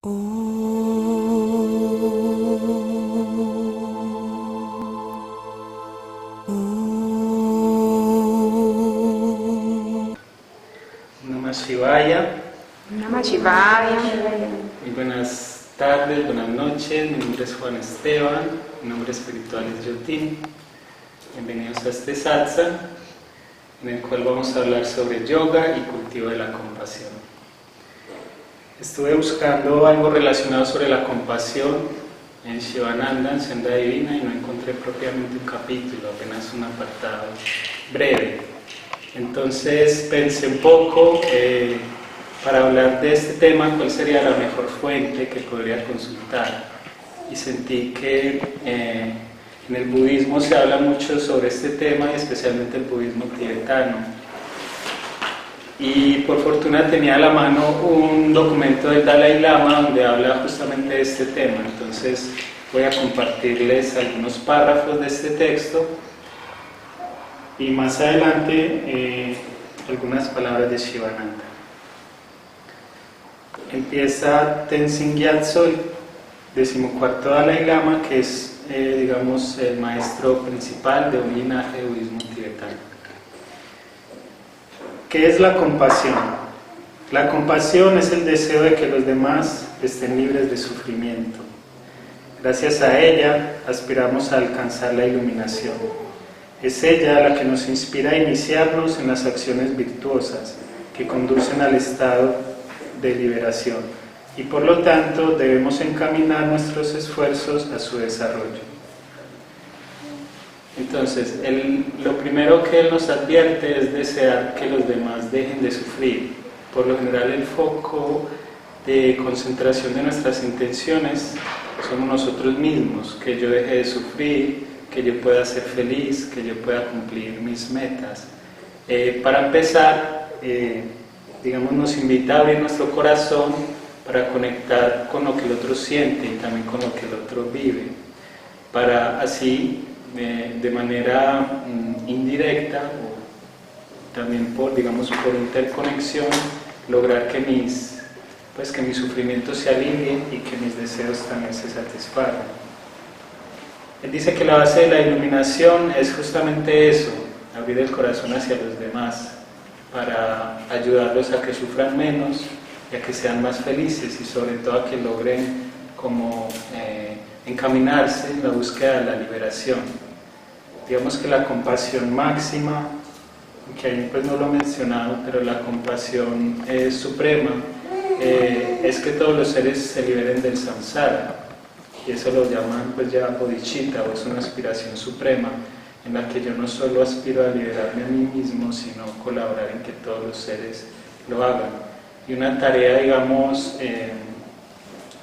Namah Shivaya. Namah Shivaya. Muy buenas tardes, buenas noches. Mi nombre es Juan Esteban, mi nombre espiritual es Yotin. Bienvenidos a este satsang, en el cual vamos a hablar sobre yoga y cultivo de la compasión. Estuve buscando algo relacionado sobre la compasión en Shivananda, en Senda Divina, y no encontré propiamente un capítulo, apenas un apartado breve. Entonces pensé un poco para hablar de este tema, cuál sería la mejor fuente que podría consultar. Y sentí que en el budismo se habla mucho sobre este tema, y especialmente el budismo tibetano. Y por fortuna tenía a la mano un documento del Dalai Lama donde habla justamente de este tema. Entonces voy a compartirles algunos párrafos de este texto y más adelante algunas palabras de Shivananda. Empieza Tenzin Gyatso, el 14º Dalai Lama, que es digamos el maestro principal de un linaje de budismo tibetano. ¿Qué es la compasión? La compasión es el deseo de que los demás estén libres de sufrimiento. Gracias a ella aspiramos a alcanzar la iluminación. Es ella la que nos inspira a iniciarnos en las acciones virtuosas que conducen al estado de liberación, y por lo tanto debemos encaminar nuestros esfuerzos a su desarrollo. Entonces, lo primero que él nos advierte es desear que los demás dejen de sufrir. Por lo general, el foco de concentración de nuestras intenciones somos nosotros mismos, que yo deje de sufrir, que yo pueda ser feliz, que yo pueda cumplir mis metas. Para empezar, digamos, nos invita a abrir nuestro corazón para conectar con lo que el otro siente y también con lo que el otro vive, para así de manera indirecta o también por interconexión lograr que mis sufrimientos se alivien y que mis deseos también se satisfagan. Él dice que la base de la iluminación es justamente eso, abrir el corazón hacia los demás para ayudarlos a que sufran menos y a que sean más felices, y sobre todo a que logren como encaminarse en la búsqueda de la liberación. Digamos que la compasión máxima, que ahí pues no lo he mencionado, pero la compasión suprema es que todos los seres se liberen del samsara, y eso lo llaman pues ya bodhicitta, o es una aspiración suprema en la que yo no solo aspiro a liberarme a mí mismo, sino colaborar en que todos los seres lo hagan. Y una tarea, digamos,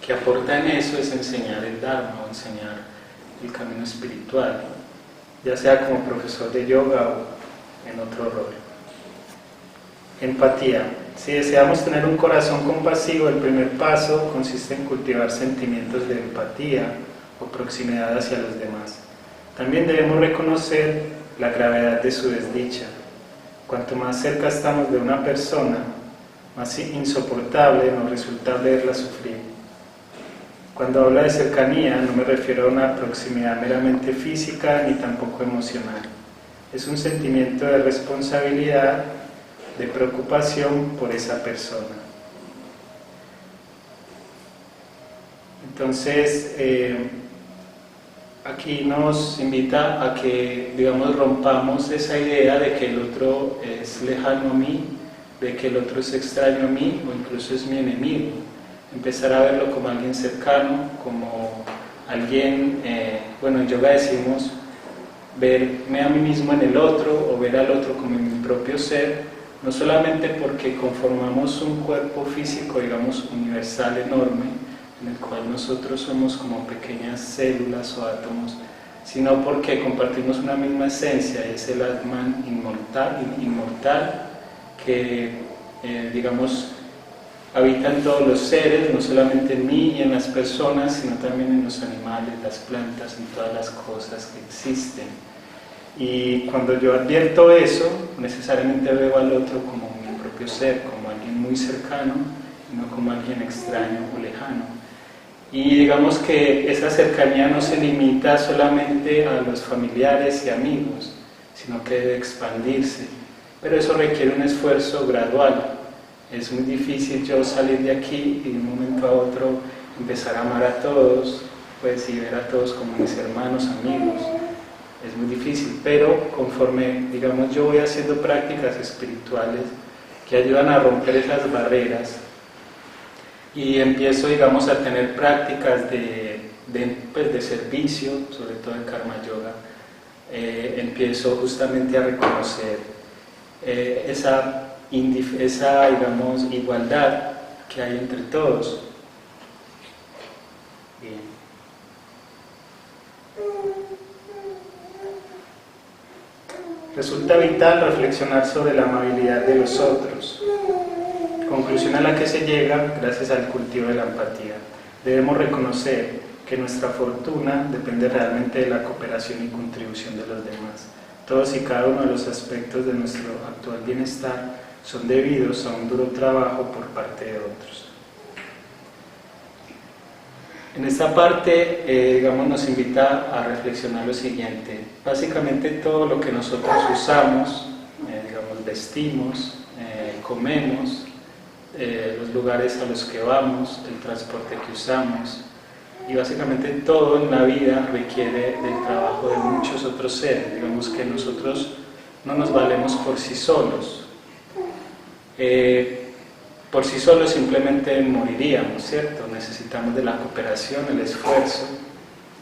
que aporta en eso es enseñar el Dharma, o enseñar el camino espiritual, ya sea como profesor de yoga o en otro rol. Empatía. Si deseamos tener un corazón compasivo, el primer paso consiste en cultivar sentimientos de empatía o proximidad hacia los demás. También debemos reconocer la gravedad de su desdicha. Cuanto más cerca estamos de una persona, más insoportable nos resulta verla sufrir. Cuando hablo de cercanía, no me refiero a una proximidad meramente física ni tampoco emocional. Es un sentimiento de responsabilidad, de preocupación por esa persona. Entonces, aquí nos invita a que, digamos, rompamos esa idea de que el otro es lejano a mí, de que el otro es extraño a mí o incluso es mi enemigo. Empezar a verlo como alguien cercano, como alguien, en yoga decimos verme a mí mismo en el otro o ver al otro como en mi propio ser, no solamente porque conformamos un cuerpo físico, digamos, universal enorme, en el cual nosotros somos como pequeñas células o átomos, sino porque compartimos una misma esencia, es el Atman inmortal que, digamos, habita en todos los seres, no solamente en mí y en las personas, sino también en los animales, las plantas, en todas las cosas que existen. Y cuando yo advierto eso, necesariamente veo al otro como mi propio ser, como alguien muy cercano, no como alguien extraño o lejano. Y digamos que esa cercanía no se limita solamente a los familiares y amigos, sino que debe expandirse, pero eso requiere un esfuerzo gradual. Es muy difícil yo salir de aquí y de un momento a otro empezar a amar a todos, pues, y ver a todos como mis hermanos, amigos. Es muy difícil, pero conforme, digamos, yo voy haciendo prácticas espirituales que ayudan a romper esas barreras y empiezo, digamos, a tener prácticas de servicio, sobre todo en Karma Yoga, empiezo justamente a reconocer esa, digamos, igualdad que hay entre todos. Bien. Resulta vital reflexionar sobre la amabilidad de los otros, conclusión a la que se llega gracias al cultivo de la empatía. Debemos reconocer que nuestra fortuna depende realmente de la cooperación y contribución de los demás. Todos y cada uno de los aspectos de nuestro actual bienestar son debidos a un duro trabajo por parte de otros. En esta parte, digamos, nos invita a reflexionar lo siguiente. Básicamente todo lo que nosotros usamos, digamos, vestimos, comemos, los lugares a los que vamos, el transporte que usamos, y básicamente todo en la vida requiere del trabajo de muchos otros seres. Digamos que nosotros no nos valemos por sí solos. Por sí solos simplemente moriríamos, ¿cierto? Necesitamos de la cooperación, el esfuerzo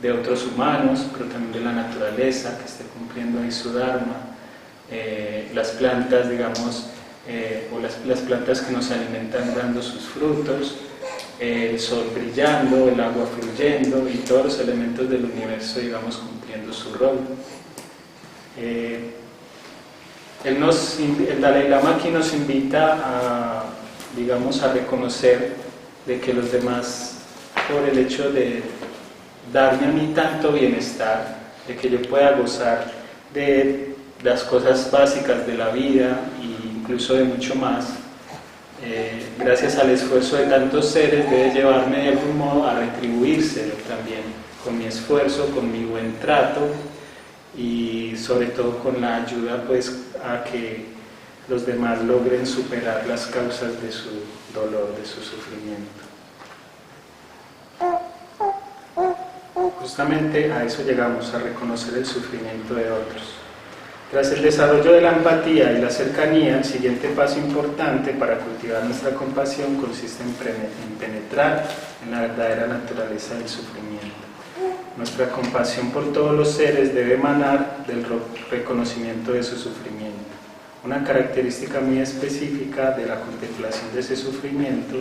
de otros humanos, pero también de la naturaleza que esté cumpliendo ahí su dharma, las plantas, digamos, o las plantas que nos alimentan dando sus frutos, el sol brillando, el agua fluyendo y todos los elementos del universo, digamos, cumpliendo su rol. El Dalai Lama aquí nos invita a, digamos, a reconocer de que los demás, por el hecho de darme a mí tanto bienestar, de que yo pueda gozar de las cosas básicas de la vida e incluso de mucho más, gracias al esfuerzo de tantos seres, debe llevarme de algún modo a retribuírselo también, con mi esfuerzo, con mi buen trato y sobre todo con la ayuda, pues, a que los demás logren superar las causas de su dolor, de su sufrimiento. Justamente a eso llegamos, a reconocer el sufrimiento de otros. Tras el desarrollo de la empatía y la cercanía, el siguiente paso importante para cultivar nuestra compasión consiste en penetrar en la verdadera naturaleza del sufrimiento. Nuestra compasión por todos los seres debe emanar del reconocimiento de su sufrimiento. Una característica muy específica de la contemplación de ese sufrimiento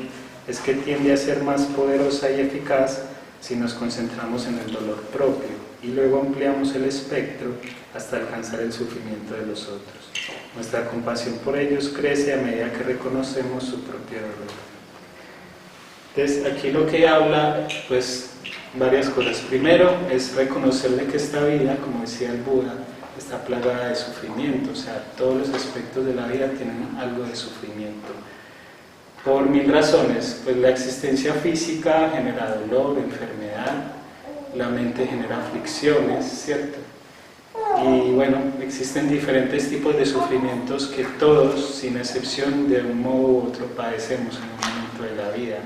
es que tiende a ser más poderosa y eficaz si nos concentramos en el dolor propio y luego ampliamos el espectro hasta alcanzar el sufrimiento de los otros. Nuestra compasión por ellos crece a medida que reconocemos su propio dolor. Entonces, aquí lo que habla, pues, varias cosas. Primero, es reconocer de que esta vida, como decía el Buda, está plagada de sufrimiento, o sea, todos los aspectos de la vida tienen algo de sufrimiento. Por mil razones, pues la existencia física genera dolor, enfermedad, la mente genera aflicciones, ¿cierto? Y bueno, existen diferentes tipos de sufrimientos que todos, sin excepción, de un modo u otro padecemos en un momento de la vida.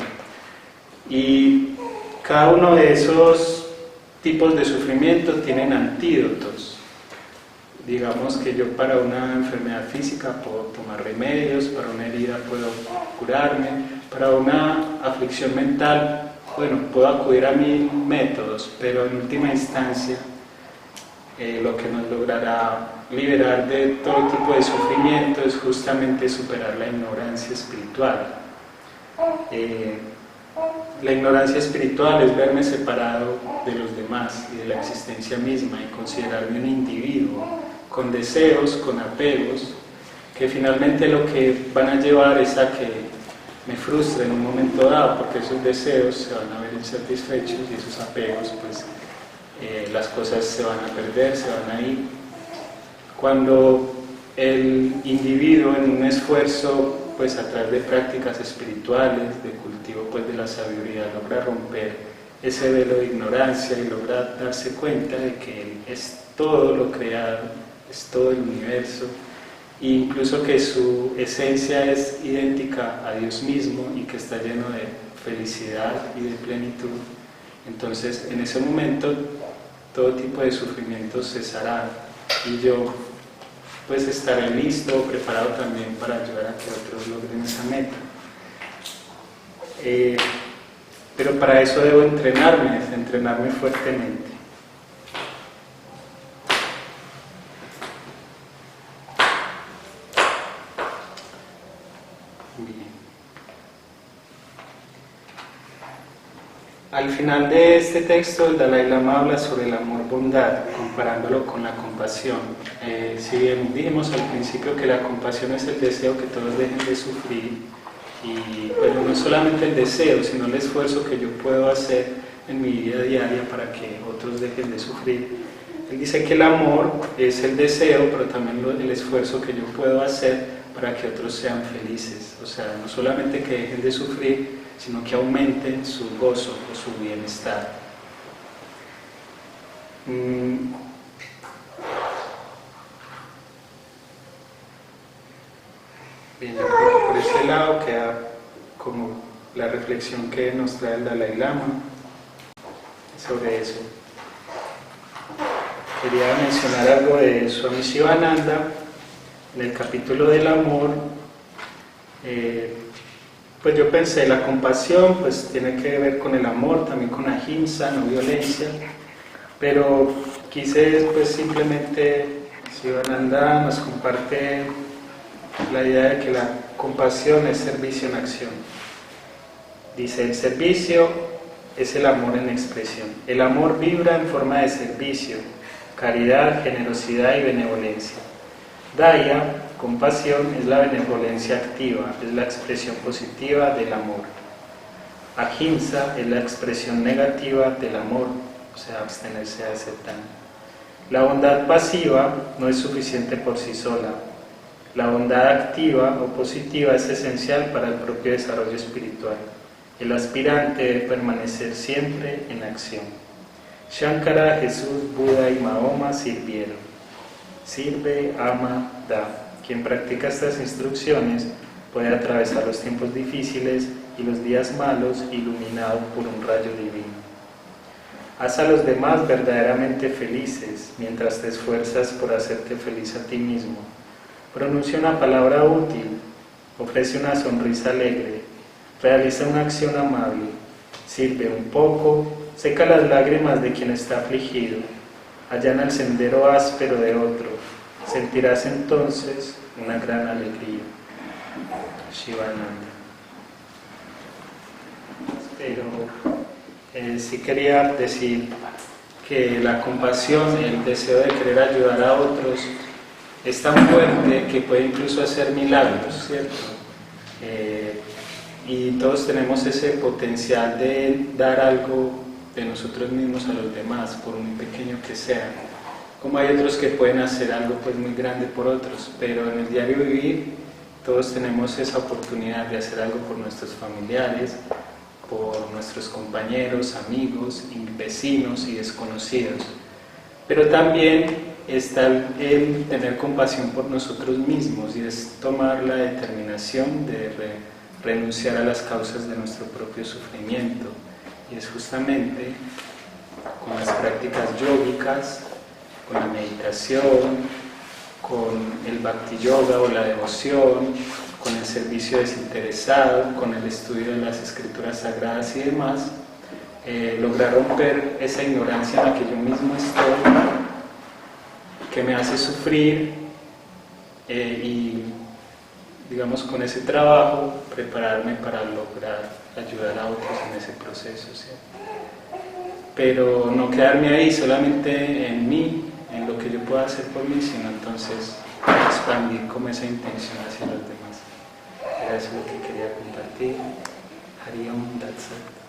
Y cada uno de esos tipos de sufrimiento tienen antídotos. Digamos que yo para una enfermedad física puedo tomar remedios, para una herida puedo curarme, para una aflicción mental, bueno, puedo acudir a mil métodos, pero en última instancia lo que nos logrará liberar de todo tipo de sufrimiento es justamente superar la ignorancia espiritual. La ignorancia espiritual es verme separado de los demás y de la existencia misma y considerarme un individuo con deseos, con apegos, que finalmente lo que van a llevar es a que me frustre en un momento dado, porque esos deseos se van a ver insatisfechos y esos apegos, pues las cosas se van a perder, se van a ir. Cuando el individuo en un esfuerzo pues a través de prácticas espirituales, de cultivo pues de la sabiduría, logra romper ese velo de ignorancia y logra darse cuenta de que Él es todo lo creado, es todo el universo, e incluso que su esencia es idéntica a Dios mismo y que está lleno de felicidad y de plenitud. Entonces, en ese momento, todo tipo de sufrimiento cesará y yo pues estaré listo, preparado también para ayudar a que otros logren esa meta. Pero para eso debo entrenarme fuertemente. Bien. Al final de este texto, el Dalai Lama habla sobre el amor-bondad, comparándolo con la compasión. Si bien dijimos al principio que la compasión es el deseo que todos dejen de sufrir, y bueno, no solamente el deseo, sino el esfuerzo que yo puedo hacer en mi vida diaria para que otros dejen de sufrir. Él dice que el amor es el deseo, pero también el esfuerzo que yo puedo hacer para que otros sean felices. O sea, no solamente que dejen de sufrir, sino que aumenten su gozo o su bienestar. Bien, yo creo que por ese lado queda como la reflexión que nos trae el Dalai Lama sobre eso. Quería mencionar algo de Swami Shivananda en el capítulo del amor. Pues yo pensé, la compasión pues tiene que ver con el amor, también con ahimsa, no violencia, pero quise pues simplemente, Shivananda nos comparte la idea de que la compasión es servicio en acción. Dice, el servicio es el amor en expresión. El amor vibra en forma de servicio, caridad, generosidad y benevolencia. Daya, compasión, es la benevolencia activa, es la expresión positiva del amor. Ahimsa es la expresión negativa del amor, o sea, abstenerse de hacer daño. La bondad pasiva no es suficiente por sí sola. La bondad activa o positiva es esencial para el propio desarrollo espiritual. El aspirante debe permanecer siempre en acción. Shankara, Jesús, Buda y Mahoma sirvieron. Sirve, ama, da. Quien practica estas instrucciones puede atravesar los tiempos difíciles y los días malos iluminado por un rayo divino. Haz a los demás verdaderamente felices mientras te esfuerzas por hacerte feliz a ti mismo. Pronuncia una palabra útil, ofrece una sonrisa alegre, realiza una acción amable, sirve un poco, seca las lágrimas de quien está afligido, allana el sendero áspero de otro, sentirás entonces una gran alegría. Shivananda. Pero sí quería decir que la compasión, el deseo de querer ayudar a otros, es tan fuerte que puede incluso hacer milagros, ¿cierto? Y todos tenemos ese potencial de dar algo de nosotros mismos a los demás, por muy pequeño que sea. Como hay otros que pueden hacer algo pues muy grande por otros, pero en el diario vivir todos tenemos esa oportunidad de hacer algo por nuestros familiares, por nuestros compañeros, amigos, vecinos y desconocidos. Pero también está el tener compasión por nosotros mismos y es tomar la determinación de renunciar a las causas de nuestro propio sufrimiento. Y es justamente con las prácticas yógicas, con la meditación, con el bhakti yoga o la devoción, con el servicio desinteresado, con el estudio de las escrituras sagradas y demás, lograr romper esa ignorancia en la que yo mismo estoy, que me hace sufrir, y digamos con ese trabajo prepararme para lograr ayudar a otros en ese proceso, ¿sí? Pero no quedarme ahí solamente en mí, en lo que yo pueda hacer por mí, sino entonces expandir como esa intención hacia los demás. Era eso lo que quería compartir. Hari Om, that's it.